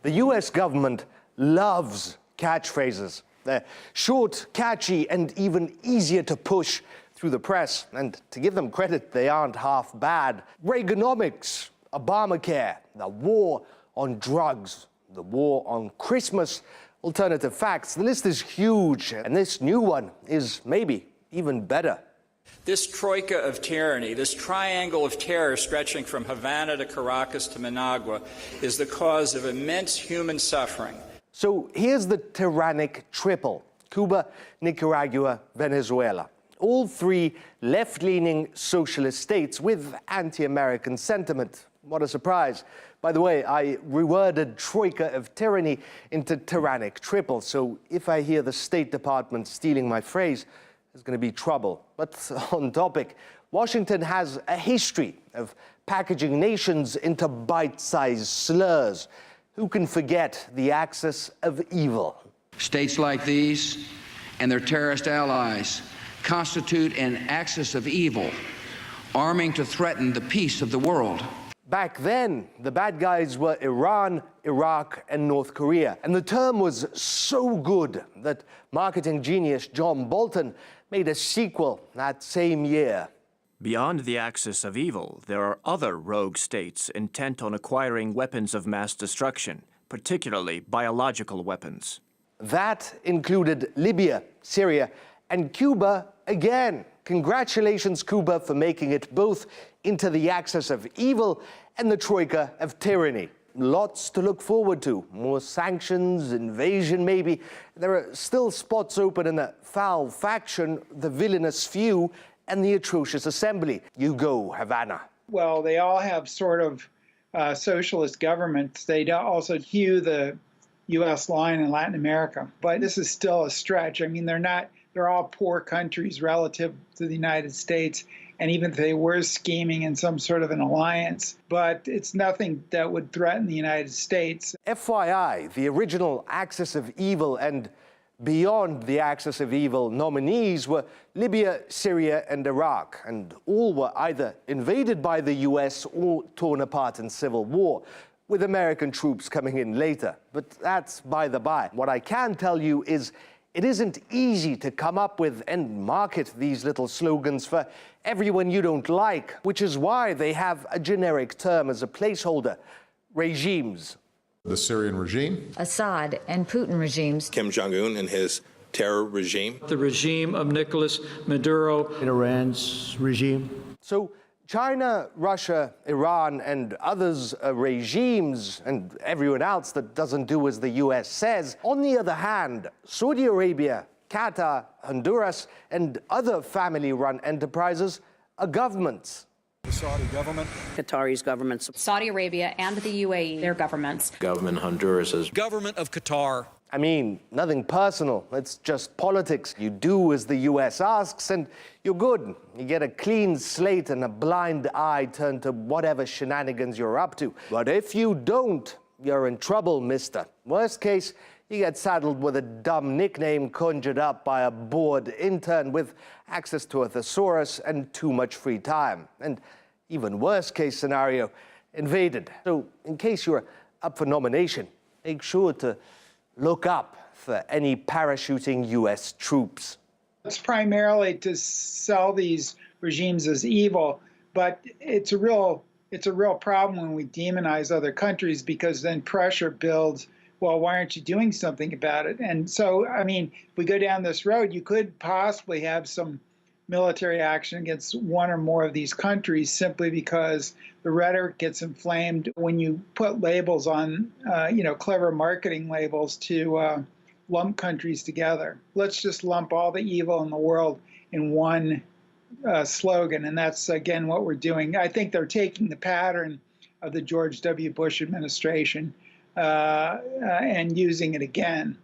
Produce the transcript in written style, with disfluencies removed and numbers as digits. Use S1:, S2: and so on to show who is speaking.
S1: The US government loves catchphrases. They're short, catchy, and even easier to push through the press. And to give them credit, they aren't half bad. Reaganomics, Obamacare, the war on drugs, the war on Christmas, alternative facts. The list is huge, and this new one is maybe even better.
S2: This troika of tyranny, this triangle of terror stretching from Havana to Caracas to Managua, is the cause of immense human suffering.
S1: So here's the tyrannic triple: Cuba, Nicaragua, Venezuela. All three left-leaning socialist states with anti-American sentiment. What a surprise. By the way, I reworded Troika of Tyranny into tyrannic triple, so if I hear the State Department stealing my phrase, there's going to be trouble. But on topic, Washington has a history of packaging nations into bite-sized slurs. Who can forget the axis of evil?
S3: States like these and their terrorist allies constitute an axis of evil, arming to threaten the peace of the world.
S1: Back then, the bad guys were Iran, Iraq, and North Korea. And the term was so good that marketing genius John Bolton made a sequel that same year.
S4: Beyond the axis of evil, there are other rogue states intent on acquiring weapons of mass destruction, particularly biological weapons.
S1: That included Libya, Syria, and Cuba again. Congratulations, Cuba, for making it both into the axis of evil and the troika of tyranny. Lots to look forward to. More sanctions, invasion maybe. There are still spots open in the foul faction, the villainous few, and the atrocious assembly. You go, Havana.
S5: Well, they all have sort of socialist governments. They also hew the U.S. line in Latin America. But this is still a stretch. I mean, they're all poor countries relative to the United States, and even if they were scheming in some sort of an alliance, but it's nothing that would threaten the United States.
S1: FYI, the original axis of evil and beyond the axis of evil nominees were Libya, Syria, and Iraq, and all were either invaded by the US or torn apart in civil war, with American troops coming in later. But that's by the by. What I can tell you is it isn't easy to come up with and market these little slogans for everyone you don't like, which is why they have a generic term as a placeholder: regimes.
S6: The Syrian regime,
S7: Assad and Putin regimes,
S8: Kim Jong-un and his terror regime,
S9: the regime of Nicolas Maduro,
S10: Iran's regime.
S1: So China, Russia, Iran, and others regimes, and everyone else that doesn't do as the US says. On the other hand, Saudi Arabia, Qatar, Honduras, and other family-run enterprises are governments.
S11: The Saudi government,
S12: Qatari's governments,
S13: Saudi Arabia and the UAE, their governments.
S8: Government Honduras's,
S11: government of Qatar.
S1: I mean, nothing personal. It's just politics. You do as the US asks, and you're good. You get a clean slate and a blind eye turned to whatever shenanigans you're up to. But if you don't, you're in trouble, mister. Worst case, you get saddled with a dumb nickname conjured up by a bored intern with access to a thesaurus and too much free time. And even worst case scenario, invaded. So in case you're up for nomination, make sure to look up for any parachuting US troops.
S5: It's primarily to sell these regimes as evil, but it's a real problem when we demonize other countries, because then pressure builds. Well, why aren't you doing something about it? And so, I mean, if we go down this road, you could possibly have some military action against one or more of these countries simply because the rhetoric gets inflamed when you put labels on, clever marketing labels to lump countries together. Let's just lump all the evil in the world in one slogan, and that's, again, what we're doing. I think they're taking the pattern of the George W. Bush administration and using it again.